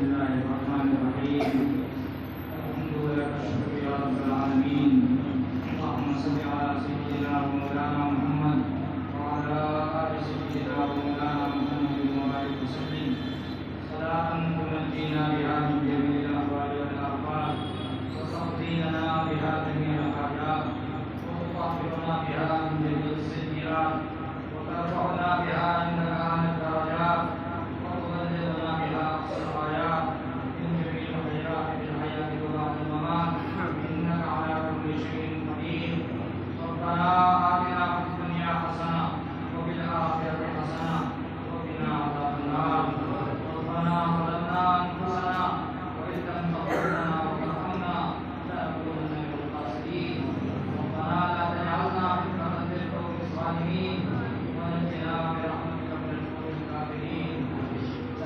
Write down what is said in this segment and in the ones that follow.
الله الرحمن الرحيم الحمد لله والشكر يا رب العالمين اللهم صل على سيدنا ومولانا محمد وعلى آل سيدنا ومولانا محمد وبارك وسلم صلاة تنجينا بها من جميع الأهوال والآفات وتقضينا بها جميع الحاجات وتطهرنا بها من جميع السيئات وترفعنا بها عندك أعلى الدرجات وتبلغنا بها أقصى الغايات من جميع الخيرات في الحياة وبعد الممات إنك على كل شيء قدير ربنا آتنا في الدنيا حسنة وفي الآخرة حسنة وقنا عذاب النار ربنا ظلمنا أنفسنا وإن لم تغفر لنا وترحمنا لنكونن من الخاسرين ربنا لا تجعلنا فتنة للقوم الظالمين ونجنا برحمتك من القوم الكافرين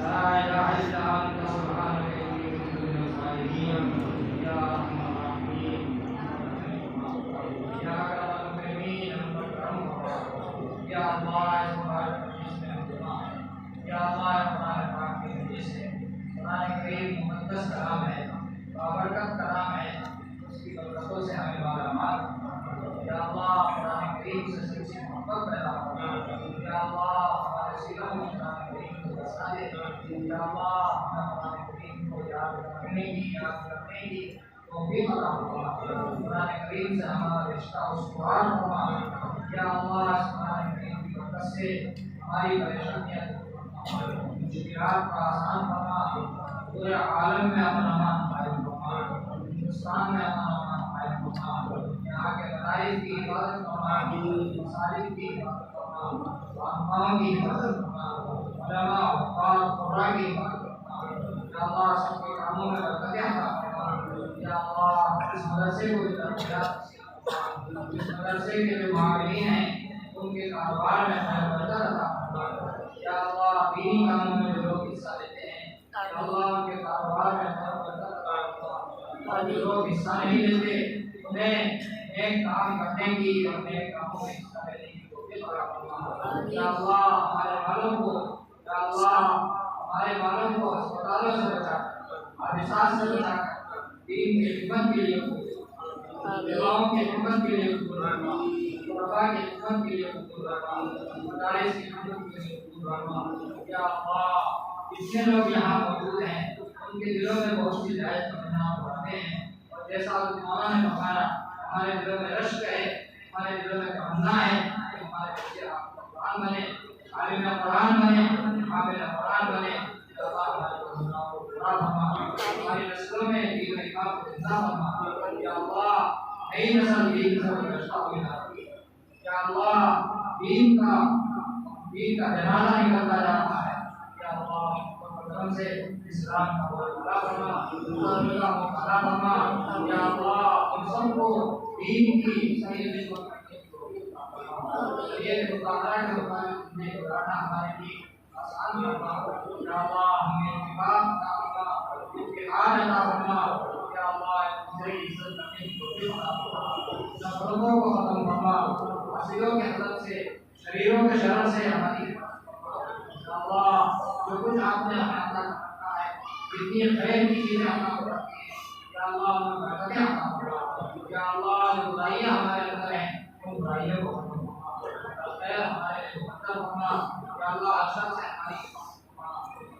لا إله إلا أنت سبحانك إني كنت من الظالمين يا أرحم الراحمين يا أكرم المكرمين المكرم يا الله سبحانك یا اللہ قرآن پاک کے ذریعے سے قرآن کریم مقدس کلام ہے بابرکت کلام ہے اس کی برکتوں سے ہمیں مالا مال یا اللہ قرآن کریم سے سچی محبت پیدا ہو یا اللہ ہمارے سینوں میں قرآن کریم کو بسا دے یا اللہ ہمیں قرآن کریم کو یاد کرنے کی یاد کرنے کی توفیق عطا فرما قرآن کریم سے ہمارا رشتہ استوار فرما یا اللہ اس قرآن کریم کی برکت سے ہماری پریشانیاں مشکلات کا آسان فرما پورے عالم میں امن امان قائم فرما ہندوستان میں امن امان قائم فرما یہاں کے مدارس کی حفاظت فرما مساجد کی حفاظت فرما علماء کی حفاظت فرما علماء حفاظ قرآن کی حفاظت فرما یا اللہ سب کے کاموں میں برکت عطا فرما یا اللہ اس مدرسے کو ترقیات اس مدرسے کے جو معاونین ہیں ان کے کاروبار میں خیر برکت عطا فرما یا اللہ دینی کاموں میں جو لوگ حصہ لیتے ہیں یا اللہ ان کے کاروبار میں خیر برکت عطا فرما اور جو لوگ حصہ نہیں لیتے انہیں نیک کام کرنے کی اور نیک کاموں میں حصہ لینے کی توفیق عطا فرما یا اللہ ہمارے والوں کو یا اللہ ہمارے والوں کو اسپتالوں سے بچا حادثات سے بچا دین کی خدمت کے لیے بیواؤں کی خدمت کے لیے غربا کی خدمت کے لیے مدارس کی خدمت کے لیے یا اللہ جتنے لوگ یہاں موجود ہیں ان کے دلوں میں بہت سی ہدایت کا نام پڑھتے ہیں اور جیسا مولانا نے فرمایا ہمارے دلوں میں رشک ہے ہمارے دلوں میں تمنا ہے کہ ہمارے بچے آپ کا قرآن بنے عالم قرآن بنے حامل قرآن بنے ہماری نسلوں میں دین و اقامت کو زندہ فرما یا اللہ نئی نسل دین سے گزشتہ ہوئی یا اللہ دین کا جنازہ نکلتا جا رہا ہے یا اللہ قدم سے اسلام کا بلا فرما مسلمان کا بلا فرما یا اللہ ہم سب کو دین کی صحیح نسبت کرنے کی توفیق عطا فرما یہ مطالعہ کے مطابق نے گزارنا ہمارے لیے آسان فرما یا اللہ ہمیں اتفاق عطا فرما اتحاد عطا فرما یا اللہ صحیح عزت کرنے کی توفیق عطا فرما نفرتوں کو ختم فرما حسدوں کے حسد سے شریروں کے شرر سے ہماری یا اللہ جو کچھ آپ نے ہمیں عطا کرنا ہے جتنی خیر کی چیزیں عطا کرتی ہیں یا اللہ ان برکتیں عطا فرما یا اللہ جو برائیاں ہمارے اندر ہیں ان برائیوں کو ختم فرما خیر ہمارے لیے مقدر فرما یا اللہ شر سے ہماری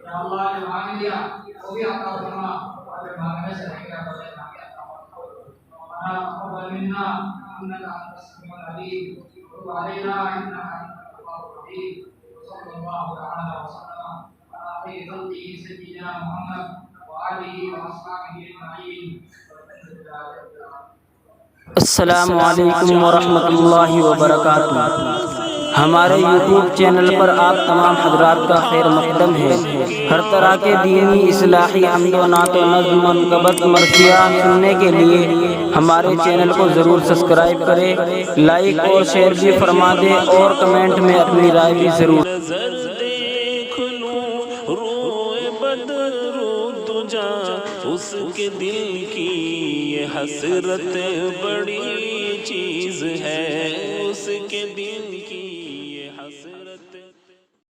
یا اللہ جو مانگ لیا وہ بھی عطا فرما اور جو مانگنے سے رہ گیا بڑے مانگے عطا فرما ربنا تقبل منا انك انت السميع العليم وتب علينا انك انت التواب الرحيم وصلى الله تعالى وسلم على خير خلقه سيدنا محمد وآله وأصحابه أجمعين. السلام علیکم ورحمۃ اللہ وبرکاتہ. ہمارے یوٹیوب چینل پر آپ تمام حضرات کا خیر مقدم ہے. ہر طرح کے دینی اصلاحی حمد و نعت و نظم منقبت مرثیہ سننے کے لیے ہمارے چینل کو ضرور سبسکرائب کریں، لائک اور شیئر بھی فرما دیں اور کمنٹ میں اپنی رائے بھی ضرور. اس کے دل کی یہ حسرت بڑی چیز ہے، اس کے دل